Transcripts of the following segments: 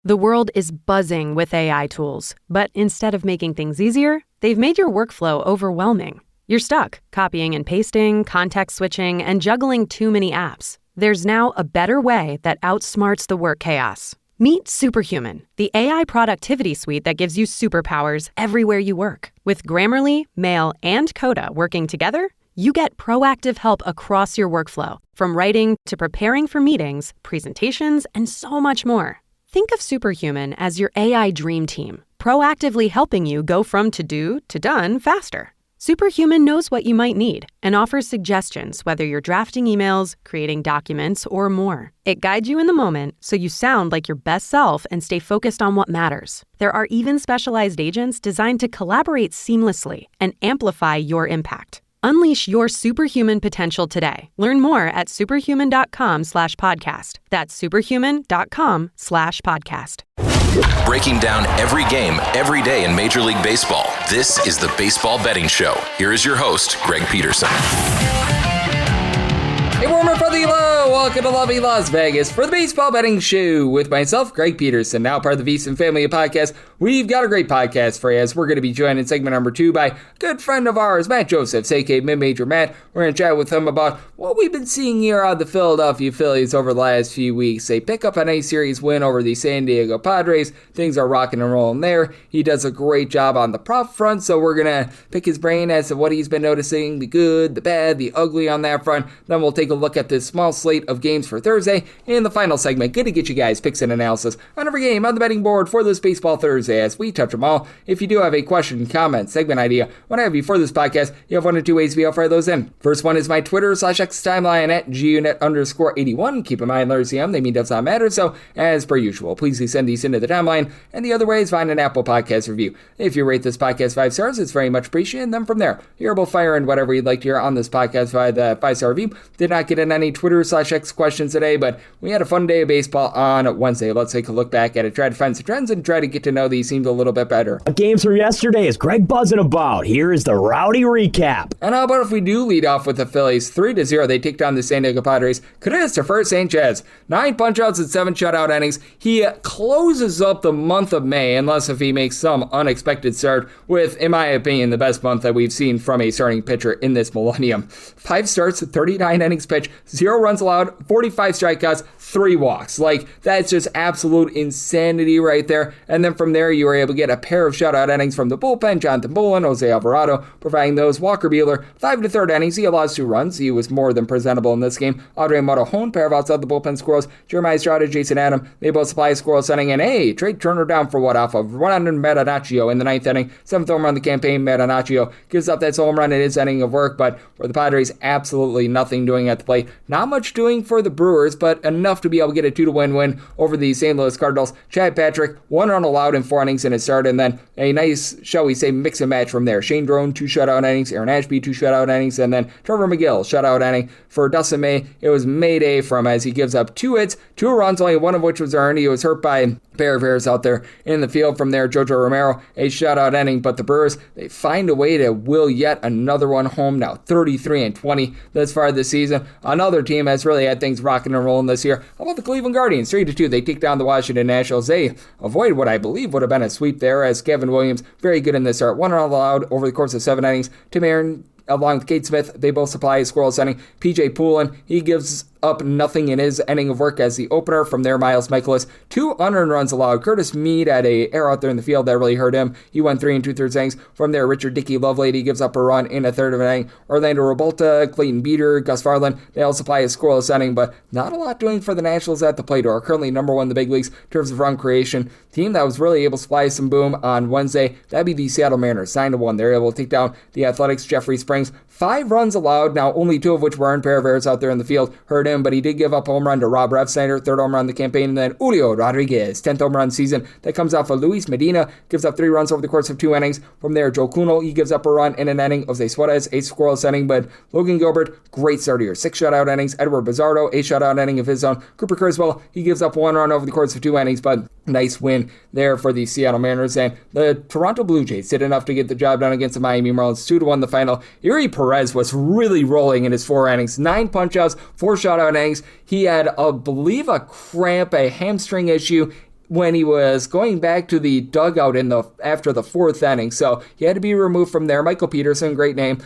The world is buzzing with AI tools, but instead of making things easier, they've made your workflow overwhelming. You're stuck copying and pasting, context switching, and juggling too many apps. There's now a better way that outsmarts the work chaos. Meet Superhuman, the AI productivity suite that gives you superpowers everywhere you work. With Grammarly, Mail, and Coda working together, you get proactive help across your workflow, from writing to preparing for meetings, presentations, and so much more. Think of Superhuman as your AI dream team, proactively helping you go from to-do to done faster. Superhuman knows what you might need and offers suggestions whether you're drafting emails, creating documents, or more. It guides you in the moment so you sound like your best self and stay focused on what matters. There are even specialized agents designed to collaborate seamlessly and amplify your impact. Unleash your superhuman potential today. Learn more at superhuman.com/podcast. That's superhuman.com/podcast. Breaking down every game, every day in Major League Baseball. This is the Baseball Betting Show. Here is your host, Greg Peterson. Hey, warmer for the low. Welcome to lovely Las Vegas for the Baseball Betting Show with myself, Greg Peterson, now part of the VSiN family of podcasts. We've got a great podcast for you as we're going to be joined in segment number 2 by a good friend of ours, Matt Josephs, aka Mid-Major Matt. We're going to chat with him about what we've been seeing here on the Philadelphia Phillies over the last few weeks. They pick up an A-Series win over the San Diego Padres. Things are rocking and rolling there. He does a great job on the prop front, so we're going to pick his brain as to what he's been noticing, the good, the bad, the ugly on that front. Then we'll take a look at this small slate of games for Thursday. In the final segment, good to get you guys picks and analysis on every game on the betting board for this Baseball Thursday as we touch them all. If you do have a question, comment, segment idea, what have you for this podcast, you have one or two ways to fire those in. First one is my Twitter/X timeline at GUNet_81. Keep in mind, letters CM, they mean does not matter. So as per usual, please do send these into the timeline. And the other way is find an Apple Podcast review. If you rate this podcast 5 stars, it's very much appreciated. And then from there, you're able to fire in whatever you'd like to hear on this podcast via the 5-star review. Did not get in any Twitter/X questions today, but we had a fun day of baseball on Wednesday. Let's take a look back at it, try to find some trends, and try to get to know these teams a little bit better. Games from yesterday is Greg buzzing about. Here is the rowdy recap. And how about if we do lead off with the Phillies? 3-0, they take down the San Diego Padres. Christopher Sanchez, 9 punch-outs and 7 shutout innings. He closes up the month of May, unless if he makes some unexpected start with, in my opinion, the best month that we've seen from a starting pitcher in this millennium. 5 starts, 39 innings pitched, 0 runs allowed, 45 strikeouts, 3 walks. Like, that's just absolute insanity right there. And then from there, you were able to get a pair of shutout innings from the bullpen. Jonathan Bullen, Jose Alvarado, providing those. Walker Buehler, 5 to 3rd innings. He allows 2 runs. He was more than presentable in this game. Audrey Morejon, pair of outside the bullpen squirrels. Jeremiah Estrada, Jason Adam, they both supply a scoreless inning. And hey, Trade Turner down for what off of Ronald Marinaccio in the 9th inning. 7th home run of the campaign. Marinaccio gives up that home run in his inning of work, but for the Padres, absolutely nothing doing at the plate. Not much doing for the Brewers, but enough to be able to get a 2-1 win over the St. Louis Cardinals. Chad Patrick, 1 run allowed in 4 innings in his start, and then a nice, shall we say, mix and match from there. Shane Drone, 2 shutout innings. Aaron Ashby, 2 shutout innings, and then Trevor McGill, shutout inning. For Dustin May, it was Mayday from as he gives up 2 hits, 2 runs, only 1 of which was earned. He was hurt by a pair of errors out there in the field. From there, Jojo Romero, a shutout inning, but the Brewers, they find a way to will yet another one home now, 33-20 thus far this season. Another team has really had things rocking and rolling this year. How about the Cleveland Guardians? 3-2, they take down the Washington Nationals. They avoid what I believe would have been a sweep there as Kevin Williams, very good in this start. 1 run allowed over the course of 7 innings. Tim Aaron, along with Cade Smith, they both supply a scoreless inning. PJ Poulin, he gives up nothing in his inning of work as the opener. From there, Miles Michaelis, 2 unearned runs allowed. Curtis Mead had a error out there in the field that really hurt him. He went 3 2/3 innings. From there, Richard Dickey Lovelady gives up a run in a third of an inning. Orlando Revolta, Clayton Beater, Gus Farland, they all supply a scoreless inning, but not a lot doing for the Nationals at the plate, who are currently number 1 in the big leagues in terms of run creation. Team that was really able to supply some boom on Wednesday, that'd be the Seattle Mariners, 9-1. They're able to take down the Athletics. Jeffrey Springs, 5 runs allowed, now only 2 of which were earned. Pair of errors out there in the field hurt him, but he did give up home run to Rob Refsnyder, 3rd home run of the campaign, and then Julio Rodriguez, 10th home run season. That comes off of Luis Medina, gives up 3 runs over the course of 2 innings. From there, Joe Kunal, he gives up a run in an inning. Jose Suarez, a scoreless inning, but Logan Gilbert, great start here, 6 shutout innings. Edward Bizardo, a shutout inning of his own. Cooper Criswell, he gives up 1 run over the course of 2 innings, but nice win there for the Seattle Mariners. And the Toronto Blue Jays did enough to get the job done against the Miami Marlins, 2-1 the final. Yuri Perez was really rolling in his 4 innings, 9 punch-outs, 4 shutout innings. He had, I believe, a cramp, a hamstring issue. when he was going back to the dugout after the fourth inning, so he had to be removed from there. Michael Peterson, great name.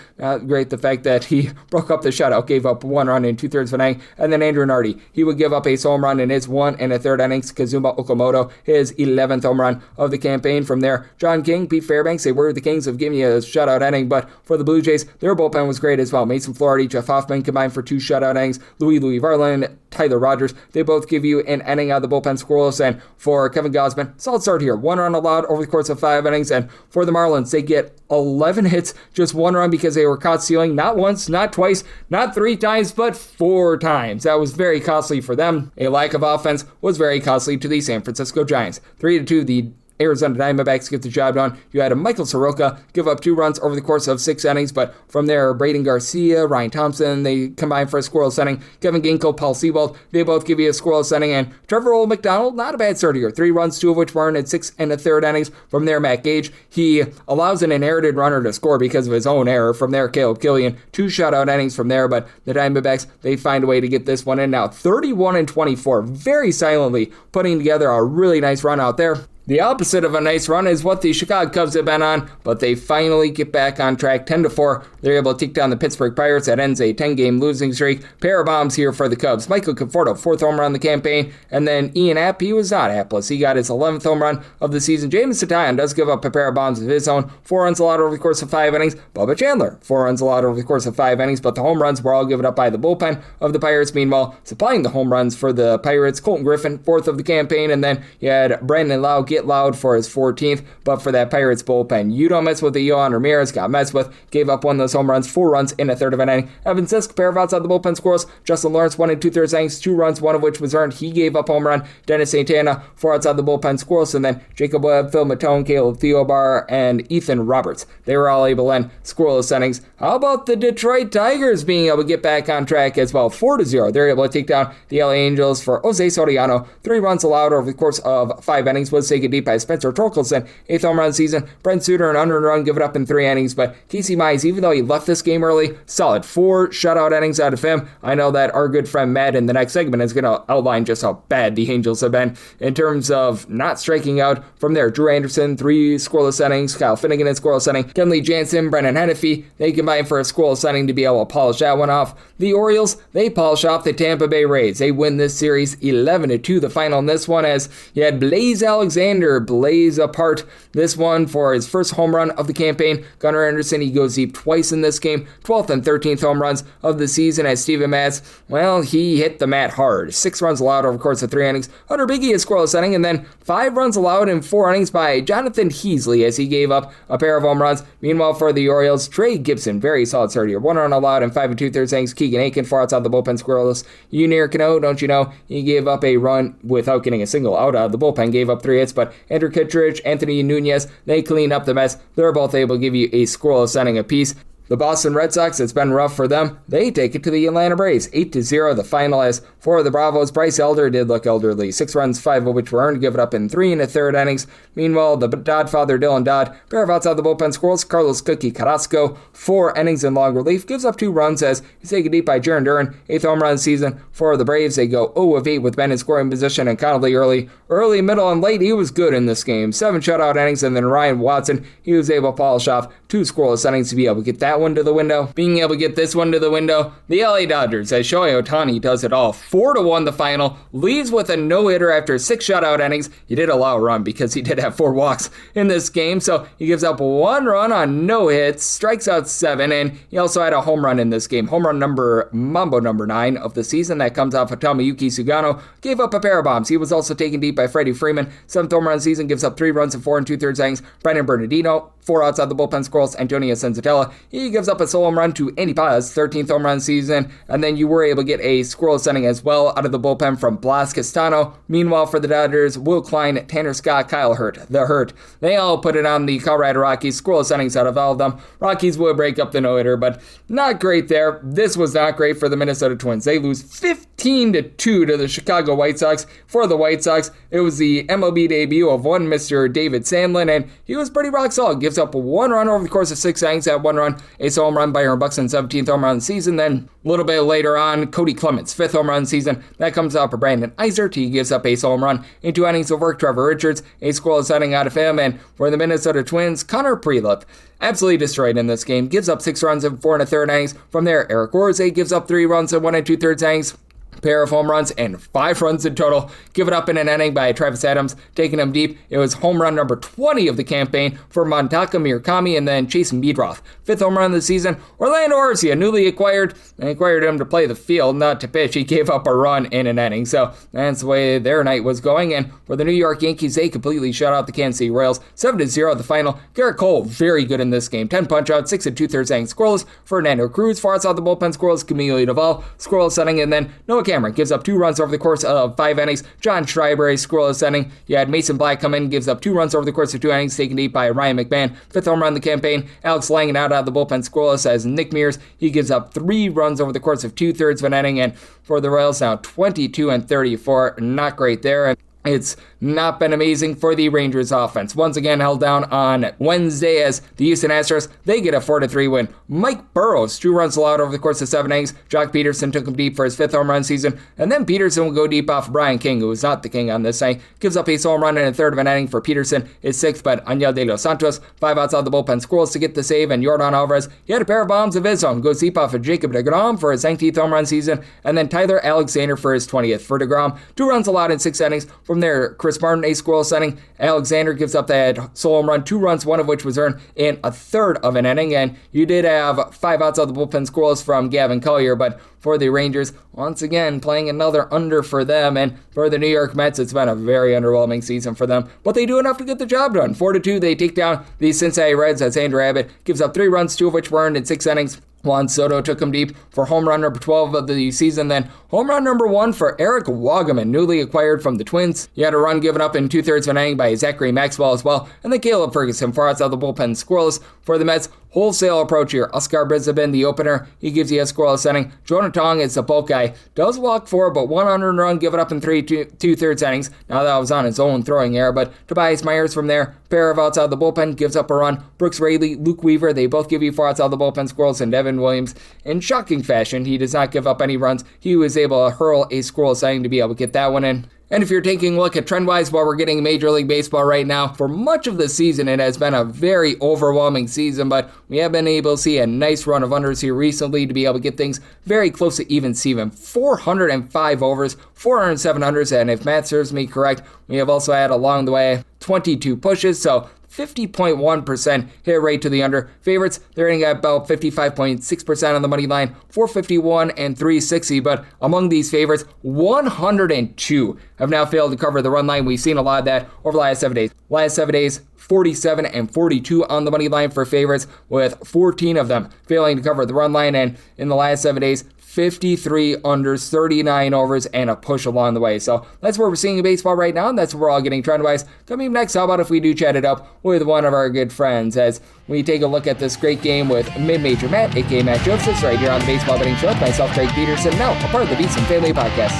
Great the fact that he broke up the shutout, gave up 1 run in 2/3 of an inning, and then Andrew Nardi, he would give up a home run in his 1 1/3 innings. Kazuma Okamoto, his 11th home run of the campaign. From there, John King, Pete Fairbanks, they were the kings of giving you a shutout inning, but for the Blue Jays, their bullpen was great as well. Mason Flaherty, Jeff Hoffman combined for 2 shutout innings. Louis Varland, Tyler Rogers, they both give you an inning out of the bullpen scoreless. And for Kevin Gausman, solid start here. 1 run allowed over the course of 5 innings. And for the Marlins, they get 11 hits, just 1 run because they were caught stealing not once, not twice, not 3 times, but 4 times. That was very costly for them. A lack of offense was very costly to the San Francisco Giants. 3-2, the Arizona Diamondbacks get the job done. You had a Michael Soroka give up 2 runs over the course of 6 innings, but from there, Braden Garcia, Ryan Thompson, they combine for a scoreless inning. Kevin Ginkel, Paul Sebold, they both give you a scoreless inning, and Trevor Old McDonald, not a bad start here. 3 runs, 2 of which were in at 6 1/3 innings. From there, Matt Gage, he allows an inherited runner to score because of his own error. From there, Caleb Killian, 2 shutout innings from there, but the Diamondbacks, they find a way to get this one in now. 31-24, very silently putting together a really nice run out there. The opposite of a nice run is what the Chicago Cubs have been on, but they finally get back on track. 10-4, they're able to take down the Pittsburgh Pirates. That ends a 10-game losing streak. Pair of bombs here for the Cubs. Michael Conforto, 4th home run of the campaign, and then Ian Happ, he was not hapless. He got his 11th home run of the season. James Satayan does give up a pair of bombs of his own. 4 runs allowed over the course of 5 innings. Bubba Chandler, 4 runs allowed over the course of 5 innings, but the home runs were all given up by the bullpen of the Pirates. Meanwhile, supplying the home runs for the Pirates, Colton Griffin, 4th of the campaign, and then you had Brandon Lau get loud for his 14th, but for that Pirates bullpen, you don't mess with the Yohan Ramirez, got messed with, gave up 1 of those home runs, 4 runs in 1/3 of an inning. Evan Sisk, pair of outside the bullpen scores. Justin Lawrence, 1 2/3 innings, 2 runs, 1 of which was earned. He gave up home run. Dennis Santana, 4 outside the bullpen scores, and then Jacob Webb, Phil Matone, Caleb Theobar, and Ethan Roberts. They were all able to end scoreless innings. How about the Detroit Tigers being able to get back on track as well? 4-0. They're able to take down the LA Angels for Jose Soriano. 3 runs allowed over the course of 5 innings was taken deep by Spencer Torkelson. 8th home run season. Brent Suter, an unearned run, give it up in 3 innings. But Casey Mize, even though he left this game early, solid 4 shutout innings out of him. I know that our good friend Matt in the next segment is going to outline just how bad the Angels have been in terms of not striking out. From there, Drew Anderson, 3 scoreless innings. Kyle Finnegan in scoreless inning. Kenley Jansen, Brennan Hennefy, they combine for a scoreless inning to be able to polish that one off. The Orioles, they polish off the Tampa Bay Rays. They win this series 11-2. The final in this one as you had Blaze Alexander blaze apart this one for his first home run of the campaign. Gunnar Anderson, he goes deep twice in this game. 12th and 13th home runs of the season as Steven Matz, well, he hit the mat hard. 6 runs allowed over the course of 3 innings. Hunter Biggie, a scoreless inning, and then 5 runs allowed in 4 innings by Jonathan Heasley as he gave up a pair of home runs. Meanwhile, for the Orioles, Trey Gibson, very solid start here. 1 run allowed in 5 2/3 innings. Keegan Aiken, 4 outside the bullpen scoreless. Yunier Cano, don't you know, he gave up a run without getting a single out of the bullpen, gave up 3 hits, but Andrew Kittredge, Anthony Nunez, they clean up the mess. They're both able to give you a scoreless inning apiece. The Boston Red Sox, it's been rough for them. They take it to the Atlanta Braves. 8-0, the final as for the Bravos. Bryce Elder did look elderly. 6 runs, 5 of which were earned, give it up in 3 1/3 innings. Meanwhile, the Dodd father, Dylan Dodd, pair of outside the bullpen scores. Carlos Cookie Carrasco, 4 innings in long relief, gives up 2 runs as he's taken deep by Jaron Duran. 8th home run season for the Braves. They go 0 of 8 with Ben in scoring position and Connolly early, middle, and late. He was good in this game. 7 shutout innings, and then Ryan Watson, he was able to polish off 2 scoreless innings to be able to get that one to the window. Being able to get this one to the window, the LA Dodgers, as Shohei Ohtani does it all. 4-1 the final, leaves with a no-hitter after 6 shutout innings. He did allow a run because he did have 4 walks in this game, so he gives up 1 run on no hits, strikes out 7, and he also had a home run in this game. Home run number 9 of the season. That comes off of Tomoyuki Sugano. Gave up a pair of bombs. He was also taken deep by Freddie Freeman. 7th home run season, gives up 3 runs in 4 2/3 innings. Brandon Bernardino, 4 outside the bullpen scrolls. Antonio Senzatella, he gives up a solo home run to Andy Paz, 13th home run season, and then you were able to get a scoreless inning as well out of the bullpen from Blas Castano. Meanwhile, for the Dodgers, Will Klein, Tanner Scott, Kyle Hurt, the Hurt, they all put it on the Colorado Rockies. Scoreless innings out of all of them. Rockies would break up the no-hitter, but not great there. This was not great for the Minnesota Twins. They lose 15-2 to the Chicago White Sox. For the White Sox, it was the MLB debut of one Mr. David Sandlin, and he was pretty rock solid. Gives up 1 run over the course of 6 innings. That 1 run ace home run, Byron Buxton, 17th home run of the season. Then a little bit later on, Cody Clemens, 5th home run of the season. That comes out for Brandon Eisert. He gives up ace home run in 2 innings of work. Trevor Richards, a scoreless inning out of him. And for the Minnesota Twins, Connor Prelip, absolutely destroyed in this game. Gives up 6 runs in 4 1/3 innings. From there, Eric Orze gives up 3 runs in 1 2/3 innings. Pair of home runs and 5 runs in total. Give it up in an inning by Travis Adams, taking him deep. It was home run number 20 of the campaign for Montaka Murakami, and then Chase Meadroth, 5th home run of the season. Orlando Arcia, newly acquired. They acquired him to play the field, not to pitch. He gave up a run in an inning, so that's the way their night was going. And for the New York Yankees, they completely shut out the Kansas City Royals, 7-0 at the final. Garrett Cole, very good in this game. 10 punch-outs, 6 2/3 innings scoreless. Fernando Cruz, far outside the bullpen scoreless. Camilo Doval, scoreless inning, and then Noah Cameron gives up 2 runs over the course of 5 innings. John Schreiber, a scoreless inning. You had Mason Black come in, gives up 2 runs over the course of 2 innings, taken deep by Ryan McMahon, 5th home run of the campaign. Alex Langen out of the bullpen scoreless as Nick Mears. He gives up 3 runs over the course of 2/3 of an inning, and for the Royals now 22-34, not great there. It's not been amazing for the Rangers offense. Once again held down on Wednesday as the Houston Astros, they get a 4-3 win. Mike Burrows, 2 runs allowed over the course of 7 innings. Jock Peterson took him deep for his 5th home run season. And then Peterson will go deep off Brian King, who was not the king on this night. Gives up a home run in a 1/3 of an inning for Peterson. His 6th, but Angel de los Santos, 5 outside the bullpen scoreless to get the save. And Yordan Alvarez, he had a pair of bombs of his own. Goes deep off of Jacob deGrom for his 19th home run season. And then Tyler Alexander for his 20th. For deGrom, 2 runs allowed in 6 innings. From there, Chris Martin, a scoreless inning. Alexander gives up that solo home run, 2 runs, 1 of which was earned in a 1/3 of an inning. And you did have 5 outs of the bullpen scoreless from Gavin Collier, but for the Rangers, once again, playing another under for them. And for the New York Mets, it's been a very underwhelming season for them. But they do enough to get the job done. 4-2, they take down the Cincinnati Reds as Andrew Abbott gives up 3 runs, 2 of which were earned in 6 innings. Juan Soto took him deep for home run number 12 of the season. Then home run number 1 for Eric Wagaman, newly acquired from the Twins. He had a run given up in 2/3 of an inning by Zachary Maxwell as well. And then Caleb Ferguson, far outside the bullpen, scoreless for the Mets. Wholesale approach here. Oscar Brisbane, the opener, he gives you a scoreless inning. Jonah Tong is the bulk guy. Does walk 4, but 1 earned run given up in 2/3 innings. Now that was on his own throwing error, but Tobias Myers from there, pair of outside the bullpen, gives up a run. Brooks Raley, Luke Weaver, they both give you 4 outside the bullpen scoreless, and Devin Williams, in shocking fashion, he does not give up any runs. He was able to hurl a scoreless inning to be able to get that one in. And if you're taking a look at trend-wise, while we're getting Major League Baseball right now, for much of the season, it has been a very overwhelming season, but we have been able to see a nice run of unders here recently to be able to get things very close to even Steven. 405 overs, 407 unders, and if math serves me correct, we have also had along the way 22 pushes, so 50.1% hit rate to the under. Favorites, they're hitting at about 55.6% on the money line, 451 and 360. But among these favorites, 102 have now failed to cover the run line. We've seen a lot of that over the last 7 days. Last 7 days, 47 and 42 on the money line for favorites, with 14 of them failing to cover the run line. And in the last 7 days, 53 unders, 39 overs, and a push along the way. So that's what we're seeing in baseball right now, and that's what we're all getting trend-wise. Coming up next, how about if we do chat it up with one of our good friends as we take a look at this great game with Mid-Major Matt, a.k.a. Matt Josephs, right here on the Baseball Betting Show with myself, Greg Peterson, now a part of the Beats and Family Podcast.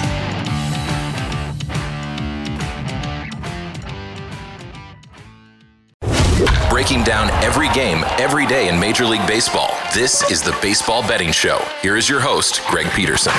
Breaking down every game, every day in Major League Baseball. This is the Baseball Betting Show. Here is your host, Greg Peterson.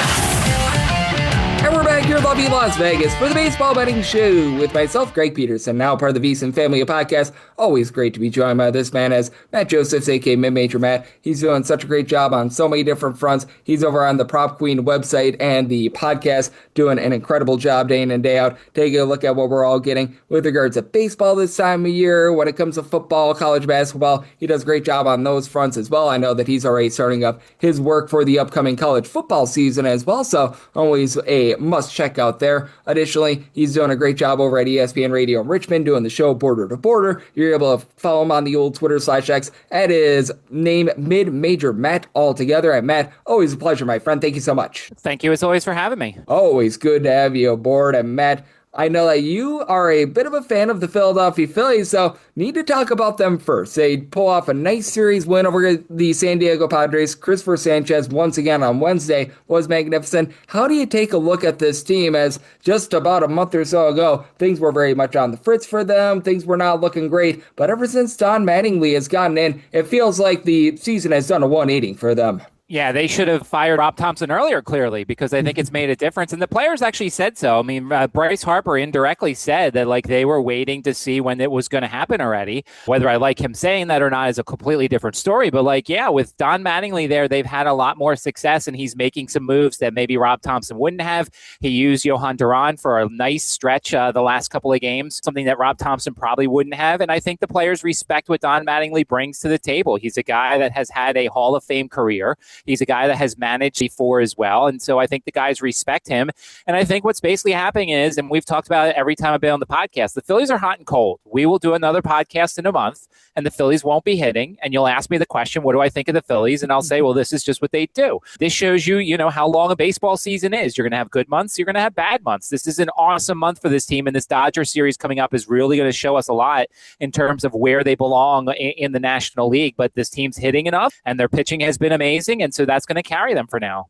And we're back here in lovely Las Vegas for the Baseball Betting Show with myself, Greg Peterson, now part of the VSiN Family Podcast. Always great to be joined by this man as Matt Josephs, a.k.a. Mid-Major Matt. He's doing such a great job on so many different fronts. He's over on the Prop Queen website and the podcast doing an incredible job day in and day out. Taking a look at what we're all getting with regards to baseball this time of year. When it comes to football, college basketball, he does a great job on those fronts as well. I know that he's already starting up his work for the upcoming college football season as well, so always a must check out there. Additionally, he's doing a great job over at ESPN Radio in Richmond doing the show Border to Border. You're able to follow him on the old Twitter/X at his name, Mid-Major Matt, all together. And Matt, always a pleasure, my friend. Thank you so much. Thank you as always for having me. Always good to have you aboard. And Matt, I know that you are a bit of a fan of the Philadelphia Phillies, so need to talk about them first. They pull off a nice series win over the San Diego Padres. Christopher Sanchez, once again on Wednesday, was magnificent. How do you take a look at this team as just about a month or so ago, things were very much on the fritz for them. Things were not looking great, but ever since Don Mattingly has gotten in, it feels like the season has done a 180 for them. Yeah, they should have fired Rob Thompson earlier, clearly, because I think it's made a difference. And the players actually said so. I mean, Bryce Harper indirectly said that, like, they were waiting to see when it was going to happen already. Whether I like him saying that or not is a completely different story. But, like, yeah, with Don Mattingly there, they've had a lot more success, and he's making some moves that maybe Rob Thompson wouldn't have. He used Johan Duran for a nice stretch the last couple of games, something that Rob Thompson probably wouldn't have. And I think the players respect what Don Mattingly brings to the table. He's a guy that has had a Hall of Fame career. He's a guy that has managed before as well. And so I think the guys respect him. And I think what's basically happening is, and we've talked about it every time I've been on the podcast, the Phillies are hot and cold. We will do another podcast in a month and the Phillies won't be hitting. And you'll ask me the question, what do I think of the Phillies? And I'll say, well, this is just what they do. This shows you, how long a baseball season is. You're going to have good months. You're going to have bad months. This is an awesome month for this team. And this Dodger series coming up is really going to show us a lot in terms of where they belong in the National League. But this team's hitting enough and their pitching has been amazing. And so that's going to carry them for now.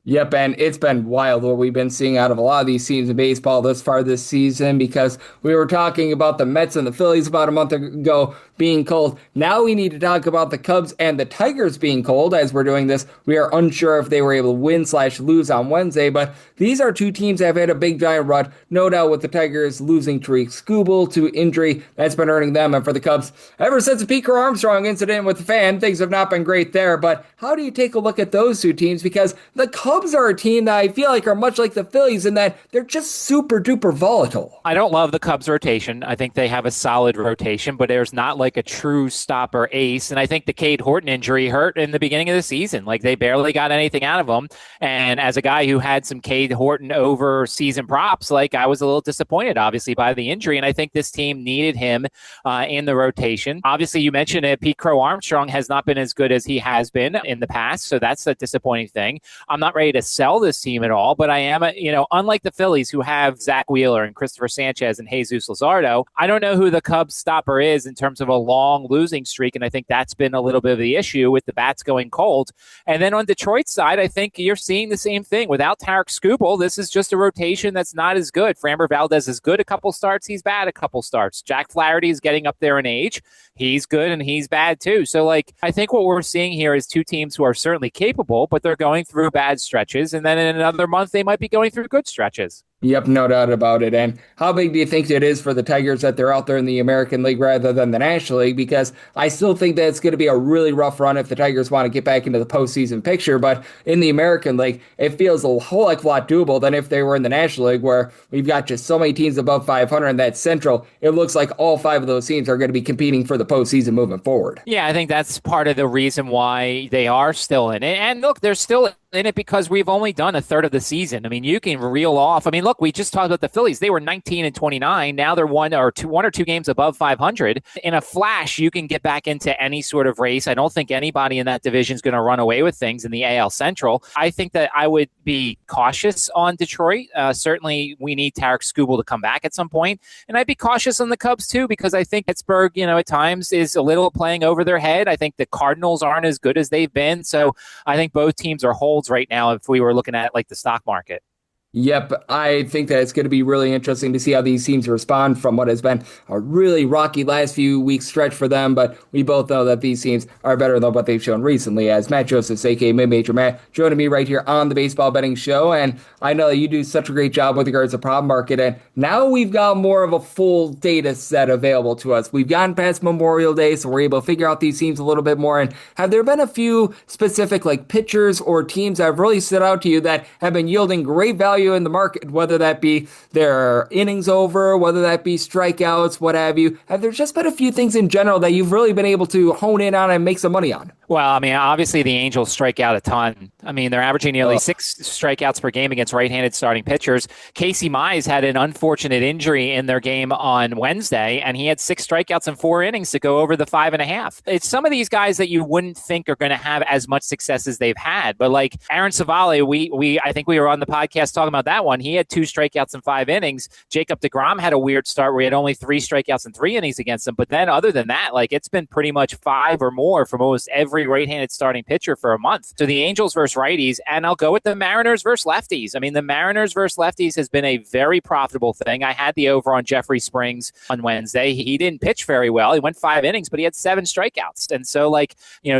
Yep, and it's been wild what we've been seeing out of a lot of these teams in baseball thus far this season, because we were talking about the Mets and the Phillies about a month ago being cold. Now we need to talk about the Cubs and the Tigers being cold. As we're doing this, we are unsure if they were able to win/lose on Wednesday, but these are two teams that have had a big giant rut. No doubt with the Tigers losing Tariq Skubal to injury, that's been hurting them. And for the Cubs, ever since the Pete Armstrong incident with the fan, things have not been great there. But how do you take a look at those two teams? Because the Cubs are a team that I feel like are much like the Phillies in that they're just super duper volatile. I don't love the Cubs rotation. I think they have a solid rotation, but there's not like a true stopper ace. And I think the Cade Horton injury hurt in the beginning of the season. Like, they barely got anything out of him. And as a guy who had some Cade Horton over season props, like, I was a little disappointed, obviously, by the injury. And I think this team needed him in the rotation. Obviously, you mentioned it, Pete Crow Armstrong has not been as good as he has been in the past. So that's a disappointing thing. I'm not ready to sell this team at all, but I am, unlike the Phillies, who have Zach Wheeler and Christopher Sanchez and Jesus Luzardo, I don't know who the Cubs stopper is in terms of a long losing streak, and I think that's been a little bit of the issue with the bats going cold. And then on Detroit's side, I think you're seeing the same thing. Without Tarek Skubal, this is just a rotation that's not as good. Framber Valdez is good a couple starts, he's bad a couple starts. Jack Flaherty is getting up there in age. He's good and he's bad too. So, I think what we're seeing here is two teams who are certainly capable, but they're going through bad stretches. And then in another month, they might be going through good stretches. Yep, no doubt about it. And how big do you think it is for the Tigers that they're out there in the American League rather than the National League? Because I still think that it's going to be a really rough run if the Tigers want to get back into the postseason picture. But in the American League, it feels a whole heck of a lot doable than if they were in the National League, where we've got just so many teams above 500 in that Central. It looks like all five of those teams are going to be competing for the postseason moving forward. Yeah, I think that's part of the reason why they are still in it. And look, they're still in it because we've only done a third of the season. I mean, you can reel off. I mean, look, we just talked about the Phillies. They were 19-29. Now they're one or two games above 500. In a flash, you can get back into any sort of race. I don't think anybody in that division is going to run away with things in the AL Central. I think that I would be cautious on Detroit. Certainly, we need Tarek Skubal to come back at some point. And I'd be cautious on the Cubs, too, because I think Pittsburgh, at times is a little playing over their head. I think the Cardinals aren't as good as they've been. So I think both teams are holds right now if we were looking at like the stock market. Yep, I think that it's going to be really interesting to see how these teams respond from what has been a really rocky last few weeks stretch for them, but we both know that these teams are better than what they've shown recently, as Matt Joseph, aka Mid-Major Matt, joining me right here on the Baseball Betting Show, and I know that you do such a great job with regards to prop market, and now we've got more of a full data set available to us. We've gotten past Memorial Day, so we're able to figure out these teams a little bit more, and have there been a few specific pitchers or teams that have really stood out to you that have been yielding great value in the market, whether that be their innings over, whether that be strikeouts, what have you? Have there just been a few things in general that you've really been able to hone in on and make some money on? Well, I mean, obviously the Angels strike out a ton. I mean, they're averaging nearly 6 strikeouts per game against right-handed starting pitchers. Casey Mize had an unfortunate injury in their game on Wednesday, and he had 6 strikeouts in 4 innings to go over the 5.5. It's some of these guys that you wouldn't think are going to have as much success as they've had. But like Aaron Savali, I think we were on the podcast talking about that one. He had 2 strikeouts in 5 innings. Jacob deGrom had a weird start where he had only 3 strikeouts in 3 innings against him. But then other than that, like it's been pretty much 5 or more from almost every right-handed starting pitcher for a month. So the Angels versus righties, and I'll go with the Mariners versus lefties. I mean, the Mariners versus lefties has been a very profitable thing. I had the over on Jeffrey Springs on Wednesday. He didn't pitch very well. He went 5 innings, but he had 7 strikeouts. And so,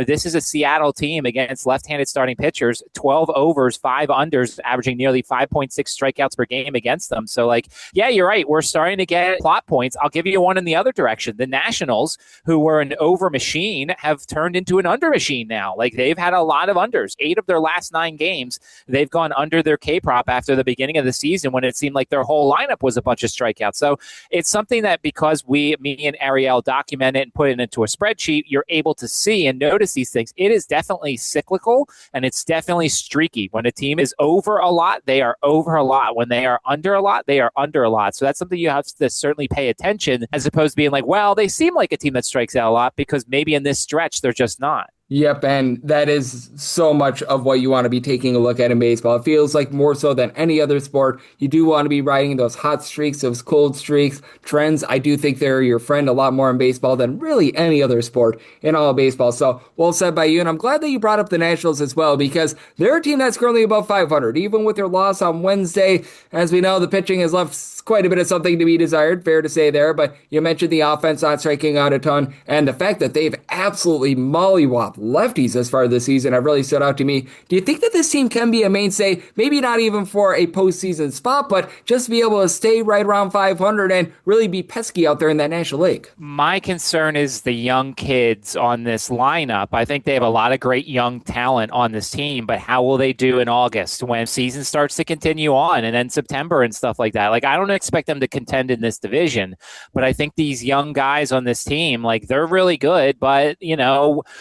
this is a Seattle team against left-handed starting pitchers, 12 overs, 5 unders, averaging nearly 5.6 strikeouts per game against them. So, yeah, you're right. We're starting to get plot points. I'll give you one in the other direction. The Nationals, who were an over machine, have turned into an under machine now. Like they've had a lot of unders. 8 of their last 9 games, they've gone under their K-prop after the beginning of the season when it seemed like their whole lineup was a bunch of strikeouts. So it's something that because me and Ariel document it and put it into a spreadsheet, you're able to see and notice these things. It is definitely cyclical and it's definitely streaky. When a team is over a lot, they are over a lot. When they are under a lot, they are under a lot. So that's something you have to certainly pay attention, as opposed to being like, well, they seem like a team that strikes out a lot, because maybe in this stretch, they're just not. Yep, and that is so much of what you want to be taking a look at in baseball. It feels like more so than any other sport, you do want to be riding those hot streaks, those cold streaks, trends. I do think they're your friend a lot more in baseball than really any other sport in all of baseball. So, well said by you, and I'm glad that you brought up the Nationals as well, because they're a team that's currently above 500. Even with their loss on Wednesday, as we know, the pitching has left quite a bit of something to be desired, fair to say there, but you mentioned the offense not striking out a ton, and the fact that they've absolutely mollywopped lefties as far as the season have really stood out to me. Do you think that this team can be a mainstay, maybe not even for a postseason spot, but just be able to stay right around 500 and really be pesky out there in that National League? My concern is the young kids on this lineup. I think they have a lot of great young talent on this team, but how will they do in August when season starts to continue on, and then September and stuff like that? Like, I don't expect them to contend in this division, but I think these young guys on this team, like, they're really good, but,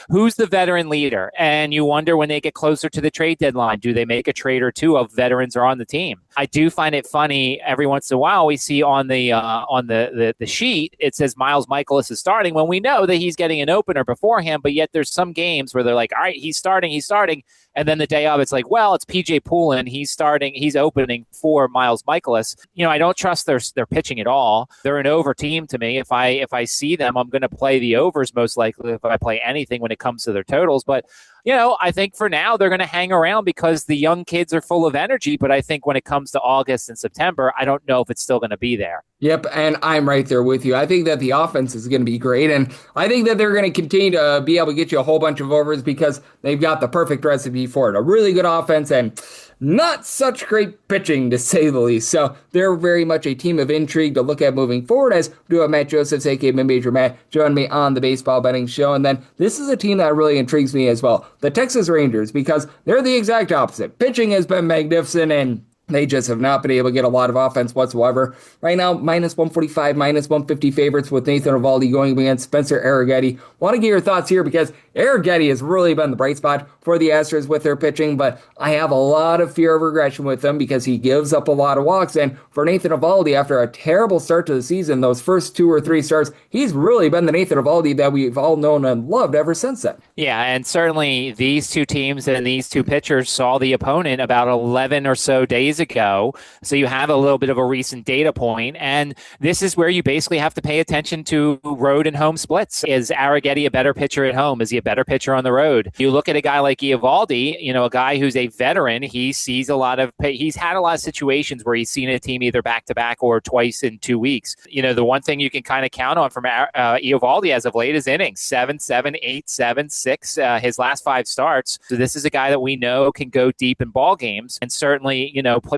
who's the veteran leader? And you wonder when they get closer to the trade deadline, do they make a trade or two of veterans are on the team? I do find it funny every once in a while we see on the sheet, it says Miles Mikolas is starting when we know that he's getting an opener beforehand, but yet there's some games where they're like, all right, he's starting. And then the day of, it's like, well, it's PJ Poulin. He's opening for Miles Mikolas. I don't trust their pitching at all. They're an over team to me. If I see them, I'm going to play the overs most likely if I play anything when it comes to their totals. But I think for now they're going to hang around because the young kids are full of energy. But I think when it comes to August and September, I don't know if it's still going to be there. Yep, and I'm right there with you. I think that the offense is going to be great, and I think that they're going to continue to be able to get you a whole bunch of overs because they've got the perfect recipe for it. A really good offense and not such great pitching, to say the least. So they're very much a team of intrigue to look at moving forward, as we do have Matt Josephs, a.k.a. Major Matt, join me on the Baseball Betting Show. And then this is a team that really intrigues me as well, the Texas Rangers, because they're the exact opposite. Pitching has been magnificent, and they just have not been able to get a lot of offense whatsoever. Right now, minus 145, minus 150 favorites with Nathan Eovaldi going against Spencer Arrighetti. Want to get your thoughts here because Arrighetti has really been the bright spot for the Astros with their pitching, but I have a lot of fear of regression with them because he gives up a lot of walks. And for Nathan Eovaldi, after a terrible start to the season, those first 2 or 3 starts, he's really been the Nathan Eovaldi that we've all known and loved ever since then. Yeah, and certainly these two teams and these two pitchers saw the opponent about 11 or so days ago. So you have a little bit of a recent data point, and this is where you basically have to pay attention to road and home splits. Is Arrighetti a better pitcher at home? Is he a better pitcher on the road? You look at a guy like Eovaldi, a guy who's a veteran. He's had a lot of situations where he's seen a team either back to back or twice in 2 weeks. The one thing you can kind of count on from Eovaldi as of late is innings 7, 7, 8, 7, 6. His last 5 starts. So this is a guy that we know can go deep in ball games, and certainly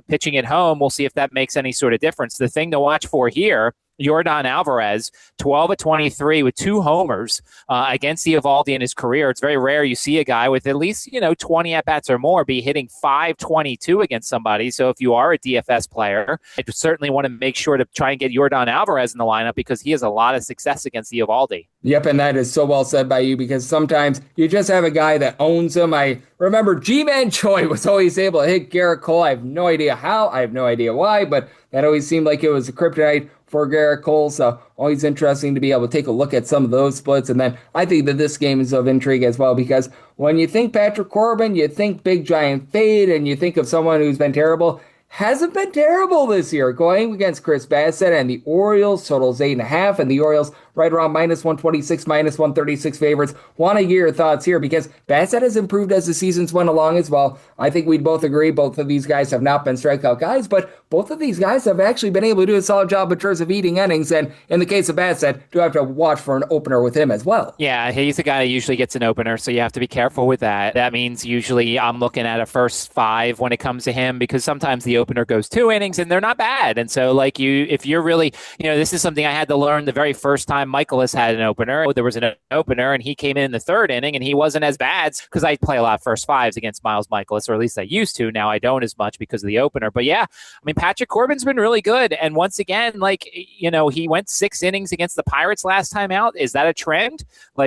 pitching at home, we'll see if that makes any sort of difference. The thing to watch for here Yordan Alvarez, 12 of 23 with 2 homers against Eovaldi in his career. It's very rare you see a guy with at least, 20 at-bats or more be hitting 522 against somebody. So if you are a DFS player, I certainly want to make sure to try and get Yordan Alvarez in the lineup because he has a lot of success against Eovaldi. Yep, and that is so well said by you because sometimes you just have a guy that owns him. I remember G-Man Choi was always able to hit Garrett Cole. I have no idea how, I have no idea why, but that always seemed like it was a kryptonite for Garrett Cole. So always interesting to be able to take a look at some of those splits. And then I think that this game is of intrigue as well because when you think Patrick Corbin, you think big giant fade, and you think of someone who's been terrible. Hasn't been terrible this year. Going against Chris Bassett and the Orioles, totals 8.5, and the Orioles right around -126, -136 favorites. Want to hear your thoughts here because Bassett has improved as the seasons went along as well. I think we'd both agree both of these guys have not been strikeout guys, but both of these guys have actually been able to do a solid job in terms of eating innings, and in the case of Bassett, do have to watch for an opener with him as well. Yeah, he's the guy that usually gets an opener, so you have to be careful with that. That means usually I'm looking at a first 5 when it comes to him because sometimes the opener goes 2 innings and they're not bad. And so if you're really, this is something I had to learn the very first time Michaelis had an opener. There was an opener and he came in the 3rd inning and he wasn't as bad because I play a lot of first 5s against Miles Michaelis, or at least I used to. Now I don't as much because of the opener. But yeah, I mean, Patrick Corbin's been really good. And once again, he went 6 innings against the Pirates last time out. Is that a trend?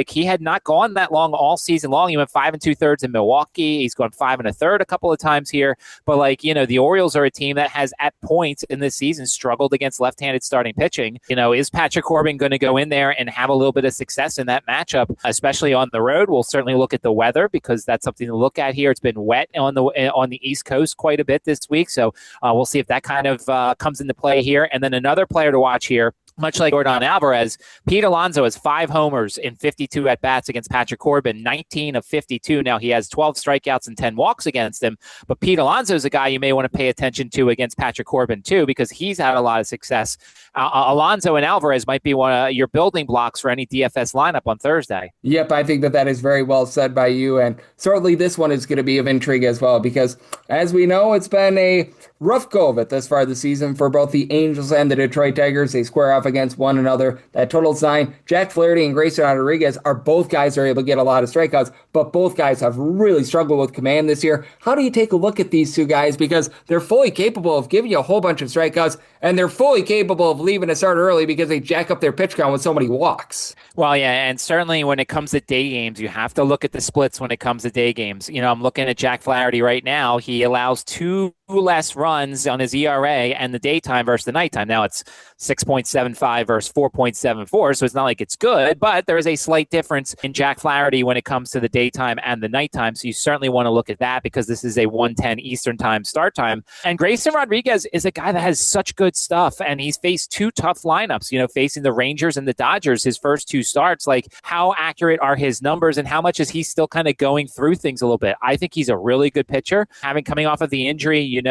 He had not gone that long all season long. He went 5 2/3 in Milwaukee. He's gone 5 1/3 a couple of times here. But the Orioles are a team that has at points in this season struggled against left-handed starting pitching. Is Patrick Corbin going to go in there and have a little bit of success in that matchup, especially on the road? We'll certainly look at the weather because that's something to look at here. It's been wet on the East Coast quite a bit this week, so we'll see if that kind of comes into play here. And then another player to watch here, much like Yordan Alvarez, Pete Alonso has 5 homers in 52 at-bats against Patrick Corbin, 19 of 52. Now, he has 12 strikeouts and 10 walks against him, but Pete Alonso is a guy you may want to pay attention to against Patrick Corbin, too, because he's had a lot of success. Alonso and Alvarez might be one of your building blocks for any DFS lineup on Thursday. Yep, I think that is very well said by you, and certainly this one is going to be of intrigue as well, because as we know, it's been a rough go of it this far this season for both the Angels and the Detroit Tigers. They square off against one another. That totals 9. Jack Flaherty and Grayson Rodriguez are both guys who are able to get a lot of strikeouts, but both guys have really struggled with command this year. How do you take a look at these two guys? Because they're fully capable of giving you a whole bunch of strikeouts, and they're fully capable of leaving a start early because they jack up their pitch count with so many walks. Well, yeah, and certainly when it comes to day games, you have to look at the splits when it comes to day games. I'm looking at Jack Flaherty right now. He allows 2 less runs on his ERA and the daytime versus the nighttime. Now it's 6.75 versus 4.74, so it's not like it's good, but there is a slight difference in Jack Flaherty when it comes to the daytime and the nighttime, so you certainly want to look at that because this is a 1:10 Eastern time start time. And Grayson Rodriguez is a guy that has such good stuff, and he's faced 2 tough lineups, facing the Rangers and the Dodgers his first 2 starts. How accurate are his numbers and how much is he still kind of going through things a little bit? I think he's a really good pitcher. Coming off of the injury,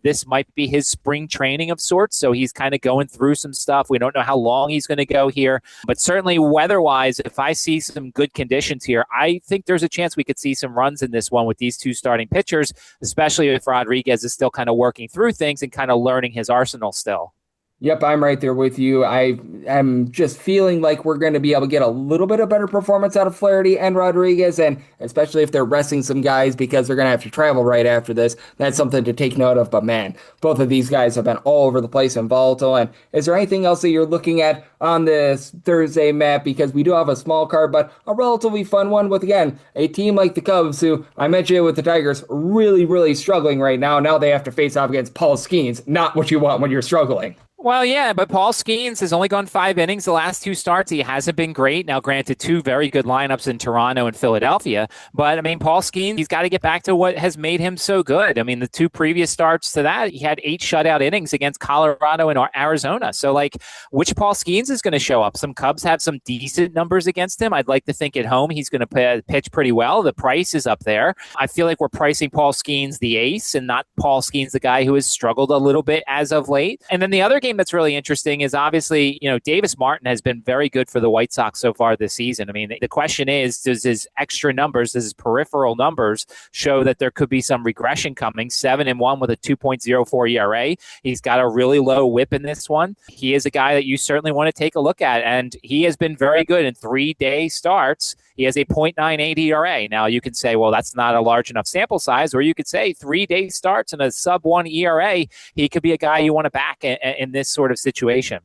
this might be his spring training of sorts, so he's kind of going through some stuff. We don't know how long he's going to go here, but certainly weather-wise, if I see some good conditions here, I think there's a chance we could see some runs in this one with these 2 starting pitchers, especially if Rodriguez is still kind of working through things and kind of learning his arsenal still. Yep, I'm right there with you. I am just feeling like we're going to be able to get a little bit of better performance out of Flaherty and Rodriguez, and especially if they're resting some guys because they're going to have to travel right after this. That's something to take note of. But man, both of these guys have been all over the place and volatile. And is there anything else that you're looking at on this Thursday, Matt? Because we do have a small card, but a relatively fun one with, again, a team like the Cubs, who I mentioned with the Tigers, really, really struggling right now. Now they have to face off against Paul Skeens, not what you want when you're struggling. Well, yeah, but Paul Skeens has only gone 5 innings the last 2 starts. He hasn't been great. Now, granted, 2 very good lineups in Toronto and Philadelphia. But, Paul Skeens, he's got to get back to what has made him so good. The 2 previous starts to that, he had 8 shutout innings against Colorado and Arizona. So, which Paul Skeens is going to show up? Some Cubs have some decent numbers against him. I'd like to think at home he's going to pitch pretty well. The price is up there. I feel like we're pricing Paul Skeens the ace and not Paul Skeens the guy who has struggled a little bit as of late. And then the other game game that's really interesting is obviously, Davis Martin has been very good for the White Sox so far this season. I mean, the question is, does his extra numbers, does his peripheral numbers show that there could be some regression coming? 7-1 with a 2.04 ERA. He's got a really low whip in this one. He is a guy that you certainly want to take a look at, and he has been very good in 3-day starts. He has a .98 ERA. Now, you could say, well, that's not a large enough sample size, or you could say 3-day starts and a sub-1 ERA. He could be a guy you want to back in this sort of situation.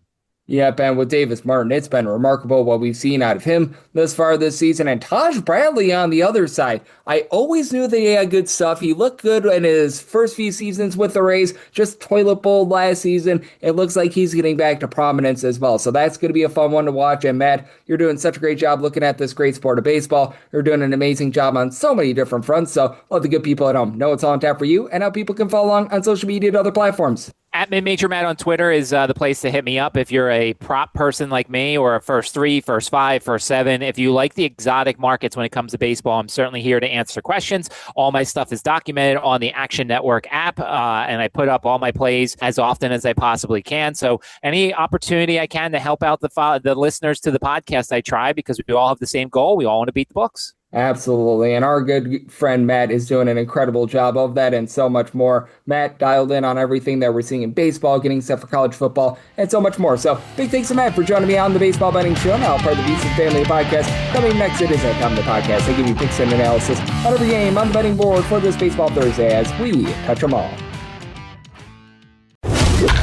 Yeah, Ben, with Davis Martin, it's been remarkable what we've seen out of him thus far this season. And Taj Bradley on the other side, I always knew that he had good stuff. He looked good in his first few seasons with the Rays, just toilet bowl last season. It looks like he's getting back to prominence as well. So that's going to be a fun one to watch. And Matt, you're doing such a great job looking at this great sport of baseball. You're doing an amazing job on so many different fronts. So let the good people at home know it's all on tap for you and how people can follow along on social media and other platforms. At Mid-Major Matt on Twitter is the place to hit me up if you're a prop person like me, or a first 3, first 5, first 7. If you like the exotic markets when it comes to baseball, I'm certainly here to answer questions. All my stuff is documented on the Action Network app, and I put up all my plays as often as I possibly can. So any opportunity I can to help out the listeners to the podcast, I try, because we all have the same goal. We all want to beat the books. Absolutely. And our good friend Matt is doing an incredible job of that and so much more. Matt dialed in on everything that we're seeing in baseball, getting set for college football, and so much more. So big thanks to Matt for joining me on the Baseball Betting Show. Now part of the VSiN Family Podcast. Coming next, it is that time of the podcast. I give you picks and analysis on every game on the betting board for this Baseball Thursday as we touch them all.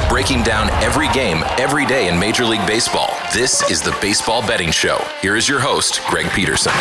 Breaking down every game, every day in Major League Baseball. This is the Baseball Betting Show. Here is your host, Greg Peterson.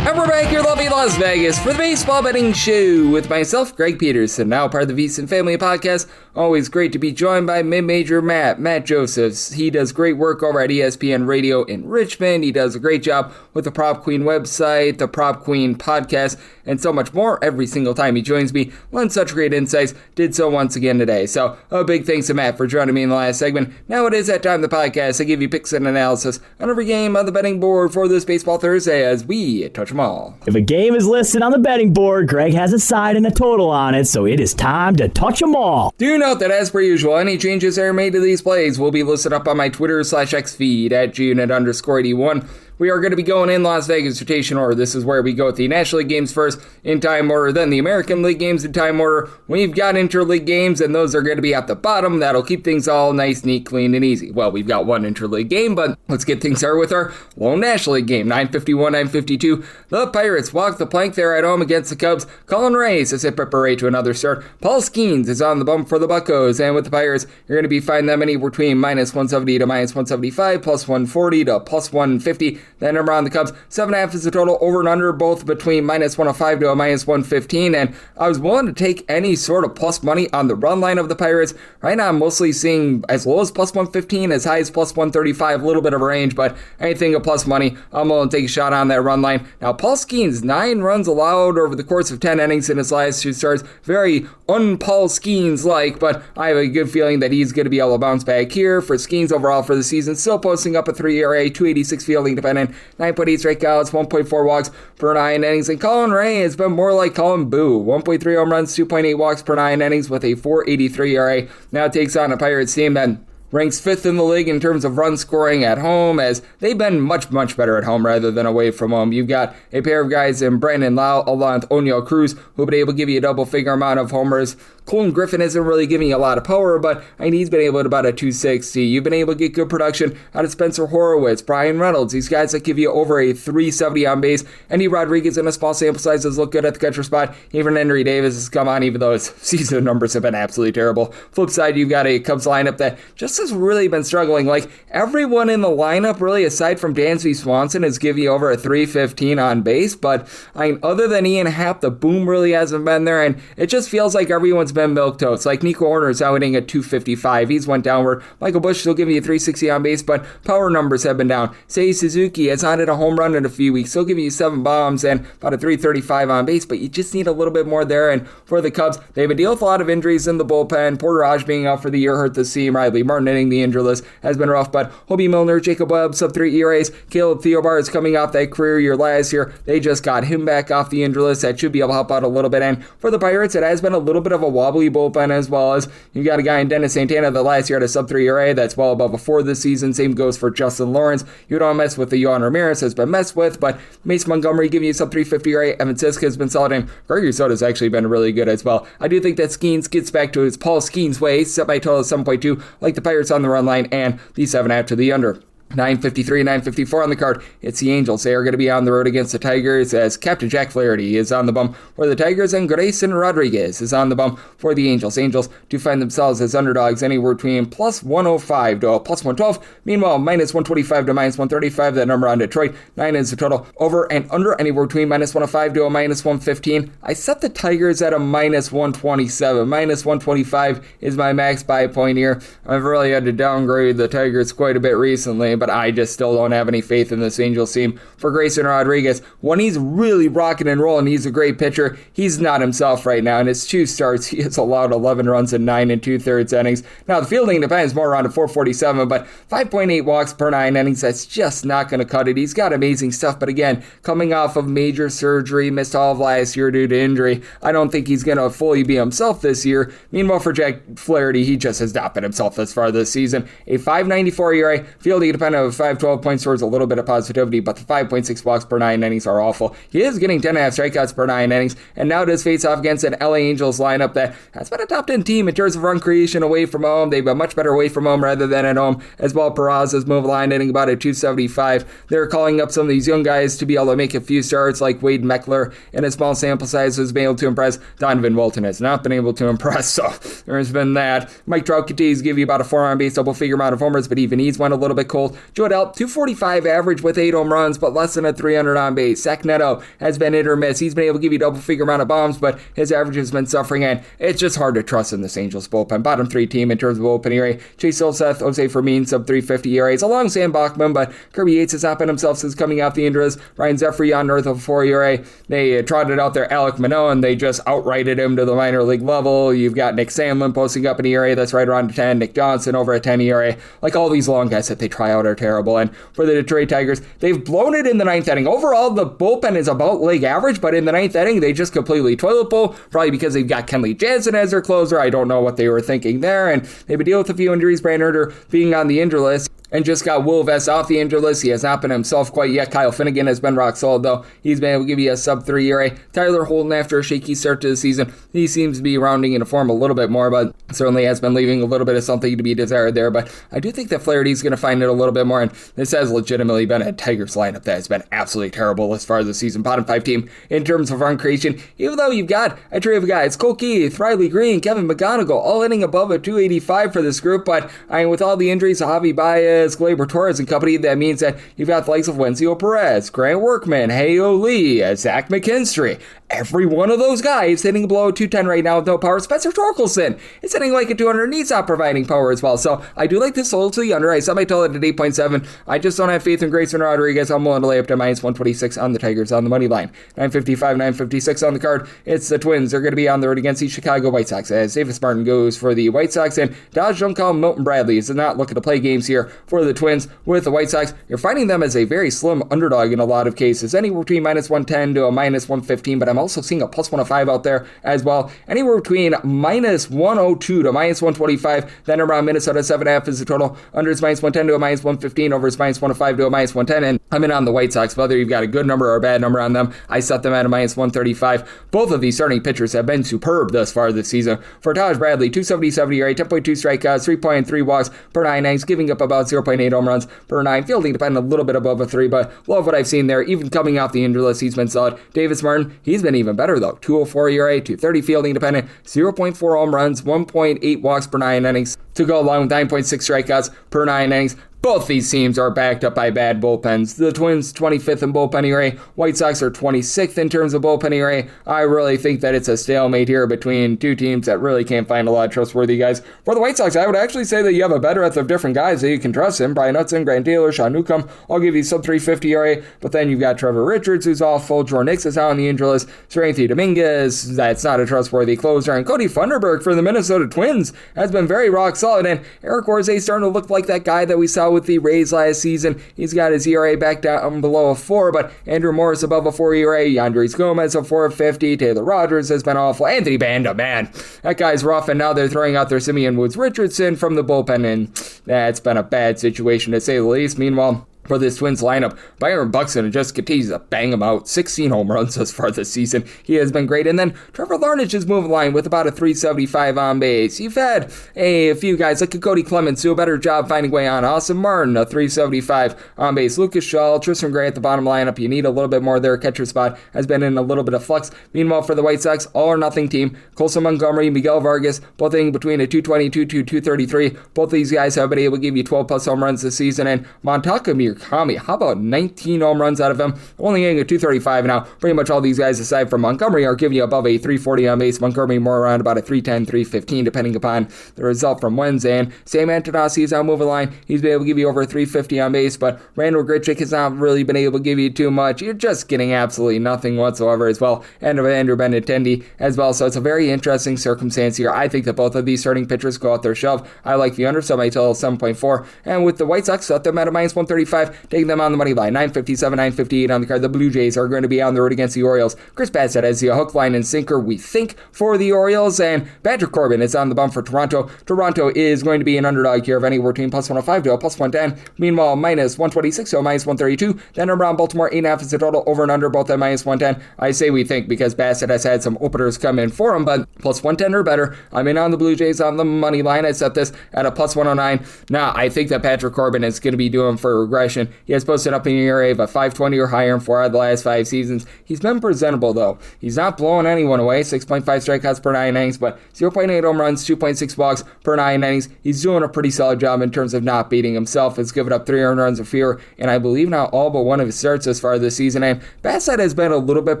And we're back here, lovely Las Vegas, for the Baseball Betting Show with myself, Greg Peterson, now part of the VSiN Family Podcast. Always great to be joined by Mid-Major Matt Josephs. He does great work over at ESPN Radio in Richmond. He does a great job with the Prop Queen website, the Prop Queen podcast, and so much more every single time he joins me. Lends such great insights. Did so once again today. So a big thanks to Matt for joining me in the last segment. Now it is that time of the podcast. I give you picks and analysis on every game on the betting board for this Baseball Thursday as we touch them all. If a game is listed on the betting board, Greg has a side and a total on it, so it is time to touch them all. Do note that, as per usual, any changes that are made to these plays will be listed up on my Twitter/X feed at @GUnit_81. We are going to be going in Las Vegas rotation order. This is where we go with the National League games first in time order, then the American League games in time order. We've got interleague games, and those are going to be at the bottom. That'll keep things all nice, neat, clean, and easy. Well, we've got one interleague game, but let's get things started with our lone National League game. 9:51, 9:52. The Pirates walk the plank there at home against the Cubs. Colin Reyes has hit Pepper to another start. Paul Skeens is on the bump for the Buccos, and with the Pirates, you're going to be finding them anywhere between -170 to -175, +140 to +150. That number on the Cubs, 7.5 is the total, over and under, both between -105 to a -115, and I was willing to take any sort of plus money on the run line of the Pirates. Right now, I'm mostly seeing as low as +115, as high as +135, a little bit of a range, but anything of plus money, I'm willing to take a shot on that run line. Now, Paul Skeens, 9 runs allowed over the course of 10 innings in his last 2 starts. Very un-Paul Skeens-like, but I have a good feeling that he's going to be able to bounce back here. For Skeens overall for the season, still posting up a 3 ERA, 286 fielding dependent, 9.8 strikeouts, 1.4 walks per 9 innings. And Colin Ray has been more like Colin Boo. 1.3 home runs, 2.8 walks per 9 innings with a 4.83 ERA. Now takes on a Pirates team that ranks 5th in the league in terms of run scoring at home, as they've been much, much better at home rather than away from home. You've got a pair of guys in Brandon Lau along with O'Neal Cruz who've been able to give you a double-figure amount of homers. Colin Griffin isn't really giving you a lot of power, but he's been able to about a 260. You've been able to get good production out of Spencer Horowitz, Brian Reynolds, these guys that give you over a 370 on base. Andy Rodriguez in a small sample size has looked good at the catcher spot. Even Henry Davis has come on, even though his season numbers have been absolutely terrible. Flip side, you've got a Cubs lineup that just has really been struggling. Like, everyone in the lineup, really, aside from Dansby Swanson, is giving you over a 315 on base, but other than Ian Happ, the boom really hasn't been there, and it just feels like everyone's been milquetoast. Like, Nico Horner is out hitting at 255. He's went downward. Michael Busch still giving you 360 on base, but power numbers have been down. Seiya Suzuki has not hit a home run in a few weeks. Still giving you 7 bombs and about a 335 on base, but you just need a little bit more there. And for the Cubs, they have a deal with a lot of injuries in the bullpen. Porter Raj being out for the year hurt the seam. Riley Martin shortening the injury list has been rough, but Hobie Milner, Jacob Webb, sub-3 ERAs. Caleb Theobar is coming off that career year last year. They just got him back off the injury list. That should be able to help out a little bit. And for the Pirates, it has been a little bit of a wobbly bullpen, as well as you got a guy in Dennis Santana that last year had a sub-3 ERA. That's well above a 4 this season. Same goes for Justin Lawrence. You don't mess with the Yohan Ramirez has been messed with, but Mason Montgomery giving you sub-350 ERA. Evan Siska has been solid, and Gregory Soto has actually been really good as well. I do think that Skeens gets back to his Paul Skeens way, set by total of 7.2, like the Pirates on the run line, and the 7.5 to the under. 9:53, 9:54 on the card. It's the Angels. They are going to be on the road against the Tigers as Captain Jack Flaherty is on the bump for the Tigers and Grayson Rodriguez is on the bump for the Angels. Angels do find themselves as underdogs anywhere between plus 105 to plus 112. Meanwhile, minus 125 to minus 135. That number on Detroit. 9 is the total. Over and under anywhere between minus 105 to a minus 115. I set the Tigers at a minus 127. Minus 125 is my max buy point here. I've really had to downgrade the Tigers quite a bit recently, but I just still don't have any faith in this Angels team. For Grayson Rodriguez, when he's really rocking and rolling, he's a great pitcher. He's not himself right now. In his 2 starts, he has allowed 11 runs in 9 2/3 innings. Now, the fielding depends more around a 447, but 5.8 walks per 9 innings, that's just not going to cut it. He's got amazing stuff, but again, coming off of major surgery, missed all of last year due to injury, I don't think he's going to fully be himself this year. Meanwhile, for Jack Flaherty, he just has not been himself thus far this season. A 5.94 ERA, fielding dependent of 5.12 points towards a little bit of positivity, but the 5.6 walks per 9 innings are awful. He is getting 10.5 strikeouts per 9 innings, and now does face off against an LA Angels lineup that has been a top 10 team in terms of run creation away from home. They've been much better away from home rather than at home, as well. Peraza's move line hitting about a 275. They're calling up some of these young guys to be able to make a few starts, like Wade Meckler in a small sample size has been able to impress. Donovan Walton has not been able to impress, so there's been that. Mike Trout continues to give you about a 4 on base double figure amount of homers, but even he's went a little bit cold. Joe Adell, 245 average with 8 home runs, but less than a 300 on base. Zach Neto has been hit or miss. He's been able to give you double figure amount of bombs, but his average has been suffering, and it's just hard to trust in this Angels bullpen. Bottom 3 team in terms of open ERA. Chase Olseth, Jose Fermin, sub 350 ERAs, along Sam Bachman, but Kirby Yates has not been himself since coming off the injuries. Ryan Zephyr on north of 4 ERA. They trotted out their Alec Manoah, and they just outrighted him to the minor league level. You've got Nick Sandlin posting up an ERA that's right around 10. Nick Johnson over a 10 ERA. Like, all these long guys that they try out are terrible. And for the Detroit Tigers, they've blown it in the 9th inning. Overall, the bullpen is about league average, but in the 9th inning, they just completely toilet bowl, probably because they've got Kenley Jansen as their closer. I don't know what they were thinking there, and they've been dealing with a few injuries. Brandon Herter being on the injury list, and just got Will Vest off the injury list. He has not been himself quite yet. Kyle Finnegan has been rock solid, though. He's been able to give you a sub-3 ERA. Tyler Holden, after a shaky start to the season, he seems to be rounding into form a little bit more, but certainly has been leaving a little bit of something to be desired there. But I do think that Flaherty's going to find it a little bit more, and this has legitimately been a Tigers lineup that has been absolutely terrible as far as the season. Bottom 5 team in terms of run creation, even though you've got a trio of guys, Cole Keith, Riley Green, Kevin McGonigal, all hitting above a 285 for this group, but I mean, with all the injuries, Javi Baez, Gleyber Torres and company, that means that you've got the likes of Wencio Perez, Grant Workman, Heyo Lee, Zach McKinstry. Every one of those guys hitting below 210 right now with no power. Spencer Torkelson is hitting like a 200 and he's not providing power as well. So I do like this total to the under. I set my total at 8.7. I just don't have faith in Grayson Rodriguez. I'm willing to lay up to minus 126 on the Tigers on the money line. 955, 956 on the card. It's the Twins. They're going to be on the road against the Chicago White Sox as Davis Martin goes for the White Sox, and Dodge Juncal Milton Bradley is not looking to play games here for the Twins. With the White Sox, you're finding them as a very slim underdog in a lot of cases, anywhere between minus 110 to a minus 115, but I'm also seeing a plus 105 out there as well, anywhere between minus 102 to minus 125. Then around Minnesota, 7.5 is the total. Under is minus 110 to a minus 115, over is minus 105 to a minus 110, and I'm in on the White Sox. Whether you've got a good number or a bad number on them, I set them at a minus 135. Both of these starting pitchers have been superb thus far this season. For Taj Bradley, 277 ERA, 10.2 strikeouts, 3.3 walks per 9 innings, giving up about 0.8 home runs per 9. Fielding depending a little bit above a 3, but love what I've seen there. Even coming off the injury list, he's been solid. Davis Martin, he's been even better though. 204 ERA, 230 fielding dependent, 0.4 home runs, 1.8 walks per 9 innings to go along with 9.6 strikeouts per 9 innings. Both these teams are backed up by bad bullpens. The Twins 25th in bullpen ERA. White Sox are 26th in terms of bullpen ERA. I really think that it's a stalemate here between two teams that really can't find a lot of trustworthy guys. For the White Sox, I would actually say that you have a better breadth of different guys that you can trust in. Brian Hudson, Grant Taylor, Sean Newcomb, I'll give you sub 350 ERA. But then you've got Trevor Richards, who's awful. Jordan Hicks is out on the injury list. Seranthony Dominguez, that's not a trustworthy closer. And Cody Funderburk for the Minnesota Twins has been very rock solid. solid. And Eric Orze starting to look like that guy that we saw with the Rays last season. He's got his ERA back down below a 4, but Andrew Morris above a 4 ERA, Yandres Gomez a 4.50, Taylor Rogers has been awful, Anthony Banda, man, that guy's rough, and now they're throwing out their Simeon Woods Richardson from the bullpen, and that's been a bad situation to say the least. Meanwhile, for this Twins lineup, Byron Buxton just continues to bang them out. 16 home runs thus far this season. He has been great. And then Trevor Larnage is moving line with about a 375 on base. You've had a few guys like Cody Clemens do a better job finding way on. Austin Martin, a 375 on base. Lucas Shaw, Tristan Gray at the bottom lineup. You need a little bit more there. Catcher spot has been in a little bit of flux. Meanwhile, for the White Sox, all or nothing team. Colson Montgomery, Miguel Vargas, both hitting between a 222 to 233. Both of these guys have been able to give you 12 plus home runs this season. And Montaka Murakami, how about 19 home runs out of him? Only hitting a 235 now. Pretty much all these guys, aside from Montgomery, are giving you above a 340 on base. Montgomery more around about a 310, 315, depending upon the result from Wednesday. And Sam Antonoski is on moving line. He's been able to give you over 350 on base, but Randall Grichuk has not really been able to give you too much. You're just getting absolutely nothing whatsoever as well. And Andrew Benintendi as well. So it's a very interesting circumstance here. I think that both of these starting pitchers go out their shove. I like the under, so my total 7.4. And with the White Sox, set them at a minus 135, taking them on the money line. 957, 958 on the card. The Blue Jays are going to be on the road against the Orioles. Chris Bassett has the hook, line, and sinker, we think, for the Orioles. And Patrick Corbin is on the bump for Toronto. Toronto is going to be an underdog here of anywhere between plus 105 to a plus 110. Meanwhile, minus 126 to a minus 132. Then around Baltimore, 8.5 is the total, over and under, both at minus 110. I say we think because Bassett has had some openers come in for him, but plus 110 or better. I'm in on the Blue Jays on the money line. I set this at a plus 109. Now, I think that Patrick Corbin is going to be doing for regression. He has posted up an ERA of a 5.20 or higher in 4 out of the last 5 seasons. He's been presentable, though. He's not blowing anyone away. 6.5 strikeouts per 9 innings, but 0.8 home runs, 2.6 walks per 9 innings. He's doing a pretty solid job in terms of not beating himself. Has given up 3 earned runs of fewer, and I believe now all but one of his starts as far this season. And Bassett has been a little bit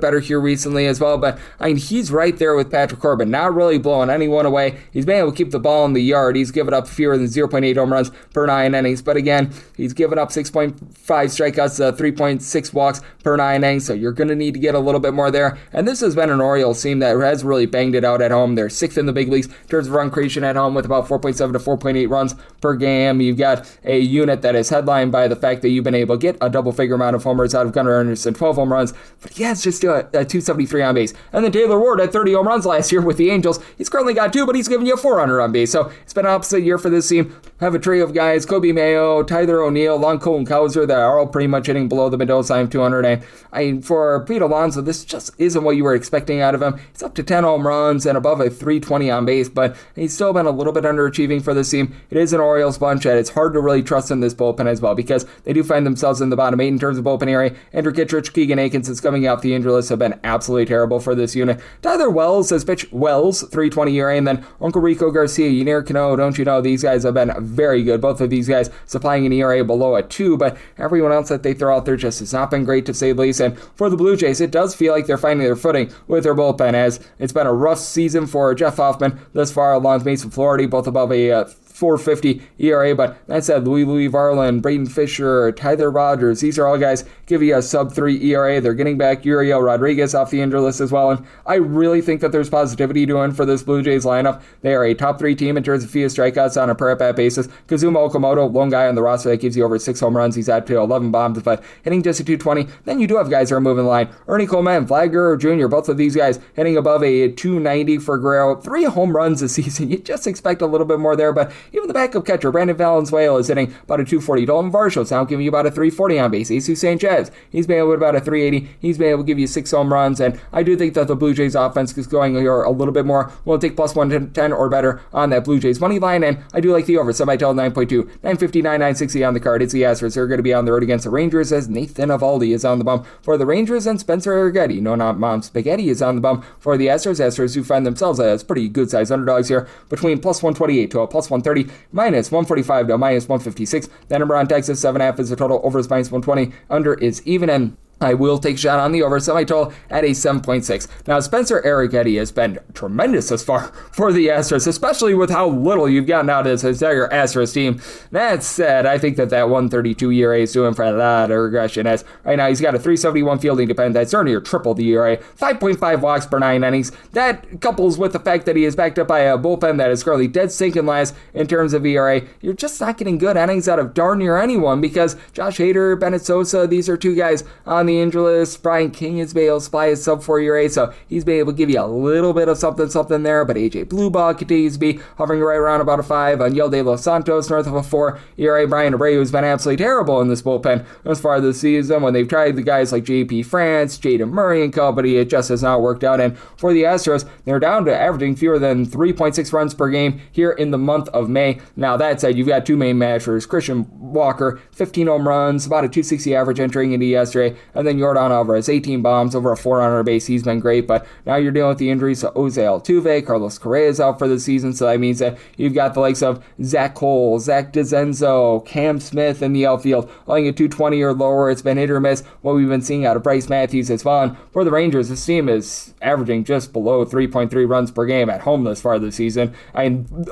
better here recently as well, but I mean, he's right there with Patrick Corbin, not really blowing anyone away. He's been able to keep the ball in the yard. He's given up fewer than 0.8 home runs per 9 innings, but again, he's given up 6.5 strikeouts, 3.6 walks per 9 innings, so you're going to need to get a little bit more there. And this has been an Orioles team that has really banged it out at home. They're 6th in the big leagues in terms of run creation at home with about 4.7 to 4.8 runs per game. You've got a unit that is headlined by the fact that you've been able to get a double-figure amount of homers out of Gunnar Anderson, 12 home runs. But yeah, it's just a 273 on base. And then Taylor Ward had 30 home runs last year with the Angels. He's currently got 2, but he's giving you a 400 on base. So it's been an opposite year for this team. Have a trio of guys, Kobe Mayo, Tyler O'Neill, Lon Colton Cowser, that are all pretty much hitting below the Mendoza line of 200. And I mean, for Pete Alonso, this just isn't what you were expecting out of him. He's up to 10 home runs and above a 320 on base, but he's still been a little bit underachieving for this team. It is an Orioles bunch, and it's hard to really trust in this bullpen as well because they do find themselves in the bottom 8 in terms of bullpen area. Andrew Kittredge, Keegan Aikens, since coming off the injury list, have been absolutely terrible for this unit. Tyler Wells has pitched 320 ERA, and then Uncle Rico Garcia, Ynier Cano, don't you know, these guys have been very good. Both of these guys supplying an ERA below a 2, but everyone else that they throw out there just has not been great to say the least. And for the Blue Jays, it does feel like they're finding their footing with their bullpen, as it's been a rough season for Jeff Hoffman thus far, along with Mason Flaherty, both above a 4.50 ERA, but that said, Louis Varland, Braden Fisher, Tyler Rogers, these are all guys giving you a sub-3 ERA. They're getting back Uriel Rodriguez off the injury list as well, and I really think that there's positivity to in for this Blue Jays lineup. They are a top 3 team in terms of fewest strikeouts on a per-at-bat basis. Kazuma Okamoto, lone guy on the roster that gives you over 6 home runs. He's at to 11 bombs, but hitting just a 220. Then you do have guys that are moving the line. Ernie Coleman, Vlad Guerrero Jr., both of these guys hitting above a 290 for Guerrero. 3 home runs this season. You just expect a little bit more there, but even the backup catcher, Brandon Valenzuela, is hitting about a 240. Dalton Varshaw's now giving you about a 340 on base. Jesus Sanchez, he's been able to about a 380. He's been able to give you 6 home runs, and I do think that the Blue Jays offense is going here a little bit more. We'll take plus 110 or better on that Blue Jays money line, and I do like the over. So I tell 9.2, 959, 960 on the card. It's the Astros. They're going to be on the road against the Rangers, as Nathan Eovaldi is on the bump for the Rangers, and Spencer Arrighetti, no, not Mom Spaghetti, is on the bump for the Astros. Astros who find themselves as pretty good size underdogs here, between plus 128 to a plus 130, minus 145 to a minus 156. That number on Texas, 7.5 is the total. Over is minus 120. Under is even, and I will take a shot on the over, semi-total at a 7.6. Now, Spencer Arrighetti has been tremendous thus far for the Astros, especially with how little you've gotten out of this entire Astros team. That said, I think that 132 ERA is doing for a lot of regression, as right now he's got a 371 fielding dependent. That's earning near triple the ERA, 5.5 walks per 9 innings. That couples with the fact that he is backed up by a bullpen that is currently dead sinking last in terms of ERA. You're just not getting good innings out of darn near anyone, because Josh Hader, Bennett Sosa, these are two guys on the injury list. Brian King has been able to supply a sub 4 ERA, so he's been able to give you a little bit of something there, but AJ Blueball continues to be hovering right around about a 5. Aniel De Los Santos north of a 4 ERA. Brian Abreu has been absolutely terrible in this bullpen as far as the season. When they've tried the guys like JP France, Jaden Murray and company, it just has not worked out. And for the Astros, they're down to averaging fewer than 3.6 runs per game here in the month of May. Now, that said, you've got two main matchers, Christian Walker, 15 home runs, about a 260 average entering into yesterday, and then Yordan Alvarez, 18 bombs, over a 400 base. He's been great, but now you're dealing with the injuries to Jose Altuve. Carlos Correa is out for the season, so that means that you've got the likes of Zach Cole, Zach DeZenzo, Cam Smith in the outfield, only a 220 or lower. It's been hit or miss. What we've been seeing out of Bryce Matthews has fallen. For the Rangers, this team is averaging just below 3.3 runs per game at home this far this season.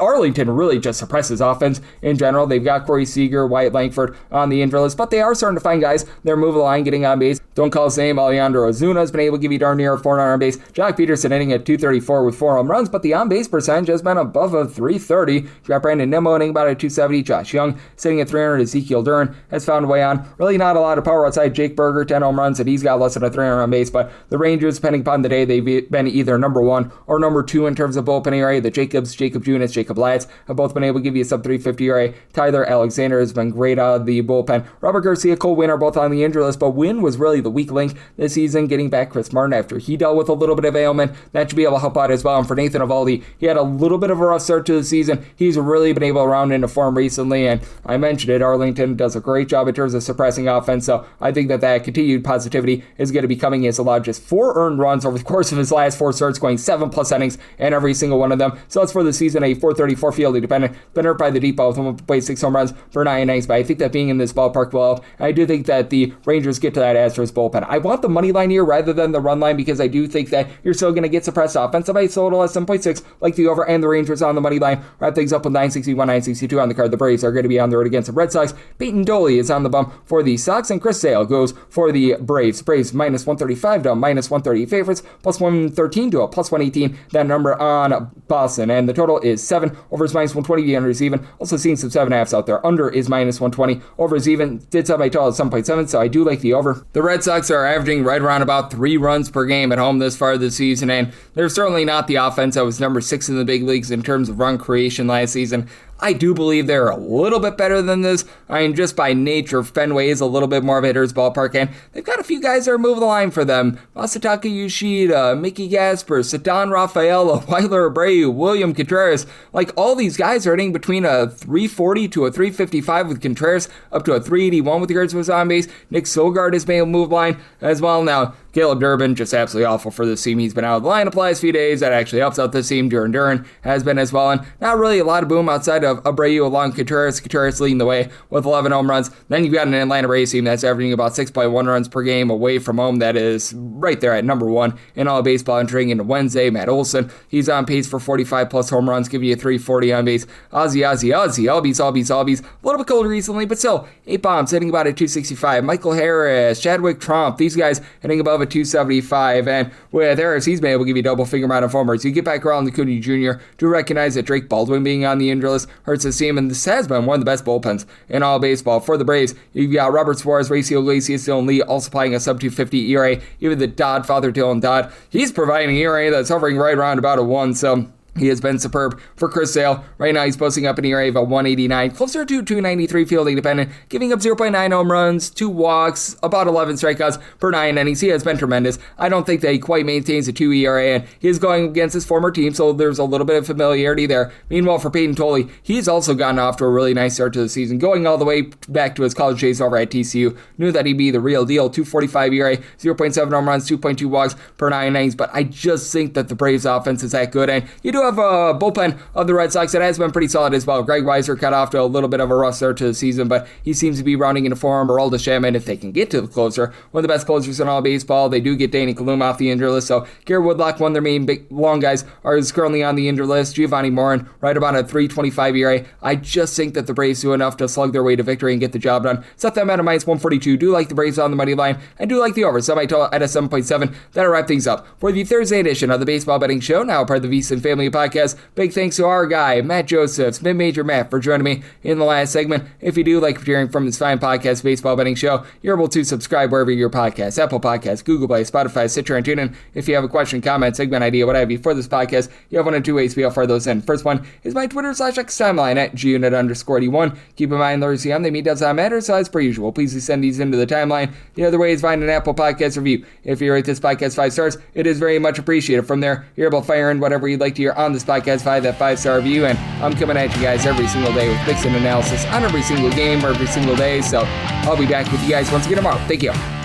Arlington really just suppresses offense in general. They've got Corey Seager, Wyatt Langford on the injury list, but they are starting to find guys. They're moving the line, getting on base. Don't call his name. Alejandro Ozuna has been able to give you darn near 400 on base. Jock Peterson hitting at 234 with 4 home runs, but the on-base percentage has been above a 330. You've got Brandon Nimmo hitting about a 270. Josh Young sitting at 300. Ezekiel Duran has found a way on. Really not a lot of power outside Jake Berger, 10 home runs, and he's got less than a 300 on base, but the Rangers, depending upon the day, they've been either number 1 or number 2 in terms of bullpen ERA. The Jacob Junis, Jacob Latz have both been able to give you a sub 350 ERA. Tyler Alexander has been great out of the bullpen. Robert Garcia, Cole Winn are both on the injury list, but Winn was really the weak link this season, getting back Chris Martin after he dealt with a little bit of ailment. That should be able to help out as well. And for Nathan Eovaldi, he had a little bit of a rough start to the season. He's really been able to round into form recently, and I mentioned it, Arlington does a great job in terms of suppressing offense, so I think that continued positivity is going to be coming. He has allowed just 4 earned runs over the course of his last 4 starts, going 7+ innings in every single one of them. So that's for the season, a 434 fielding dependent. Been hurt by the deep ball with 1.6 home runs for 9 innings, but I think that being in this ballpark will help. I do think that the Rangers get to that Astros bullpen. I want the money line here rather than the run line, because I do think that you're still going to get suppressed offense. Somebody sold at 7.6, like the over, and the Rangers on the money line. Wrap things up with 961, 962 on the card. The Braves are going to be on the road against the Red Sox. Peyton Doley is on the bump for the Sox, and Chris Sale goes for the Braves. Braves minus 135 to minus 130 favorites, plus 113 to a plus 118. That number on Boston, and the total is 7. Over is minus 120. The under is even. Also seeing some 7.5s out there. Under is minus 120. Over is even. Did set my total at 7.7, so I do like the over. The Red Sox are averaging right around about 3 runs per game at home this far this season, and they're certainly not the offense that was number 6 in the big leagues in terms of run creation last season. I do believe they're a little bit better than this. I mean, just by nature, Fenway is a little bit more of a hitter's ballpark, and they've got a few guys that are moving the line for them. Masataka Yoshida, Mickey Gasper, Ceddanne Rafaela, Weiler Abreu, William Contreras. Like, all these guys are hitting between a 340 to a 355 with Contreras, up to a 381 with regards to his on base. Nick Sogard has been able to move line as well. Now, Caleb Durbin, just absolutely awful for this team. He's been out of the lineup the last few days. That actually helps out this team. Duran has been as well. And not really a lot of boom outside of Abreu along Contreras. Contreras leading the way with 11 home runs. Then you've got an Atlanta Braves team that's averaging about 6.1 runs per game away from home. That is right there at number 1 in all of baseball entering into Wednesday. Matt Olson, he's on pace for 45 plus home runs, giving you 340 on base. Ozzy, Albies. A little bit colder recently, but still 8 bombs, hitting about a 265. Michael Harris, Chadwick Trump, these guys hitting above a 275, and with Harris, he's been able to give you double-finger amount of homers. You get back around Acuna Jr., do recognize that Drake Baldwin being on the injury list hurts his team, and this has been one of the best bullpens in all baseball. For the Braves, you've got Robert Suarez, Raciel Iglesias, Dylan Lee, all supplying a sub-250 ERA. Even the Dodd father, Dylan Dodd, he's providing an ERA that's hovering right around about a 1, so he has been superb. For Chris Sale, right now he's posting up an ERA of a 189, closer to 293 fielding dependent, giving up 0.9 home runs, 2 walks, about 11 strikeouts per 9 innings. He has been tremendous. I don't think that he quite maintains a 2 ERA, and he's going against his former team, so there's a little bit of familiarity there. Meanwhile, for Peyton Tolley, he's also gotten off to a really nice start to the season, going all the way back to his college days over at TCU. Knew that he'd be the real deal. 245 ERA, 0.7 home runs, 2.2 walks per 9 innings, but I just think that the Braves offense is that good, and you do have a bullpen of the Red Sox that has been pretty solid as well. Greg Weiser got off to a little bit of a rough start to the season, but he seems to be rounding into form. Aroldis Chapman, if they can get to the closer, one of the best closers in all baseball. They do get Danny Kalum off the injury list, so Garrett Woodlock, one of their main big long guys, is currently on the injury list. Giovanni Morin, right about a 3.25 ERA. I just think that the Braves do enough to slug their way to victory and get the job done. Set them at a minus 142. Do like the Braves on the money line, and do like the over. Semi-total at a 7.7. That'll wrap things up for the Thursday edition of the Baseball Betting Show, now part of the VSiN Family Podcast. Big thanks to our guy, Matt Josephs, Mid-Major Matt, for joining me in the last segment. If you do like hearing from this fine podcast, Baseball Betting Show, you're able to subscribe wherever your podcast, Apple Podcasts, Google Play, Spotify, Stitcher, and TuneIn. If you have a question, comment, segment idea, what have you for this podcast, you have one of two ways we offer those in. First one is my Twitter/X timeline at gunit_81. Keep in mind, Lord CM, the meat does not matter, so as per usual, please do send these into the timeline. The other way is find an Apple Podcast review. If you rate this podcast 5 stars, it is very much appreciated. From there, you're able to fire in whatever you'd like to hear on this podcast via that 5-star review, and I'm coming at you guys every single day with picks and analysis on every single game or every single day, so I'll be back with you guys once again tomorrow. Thank you.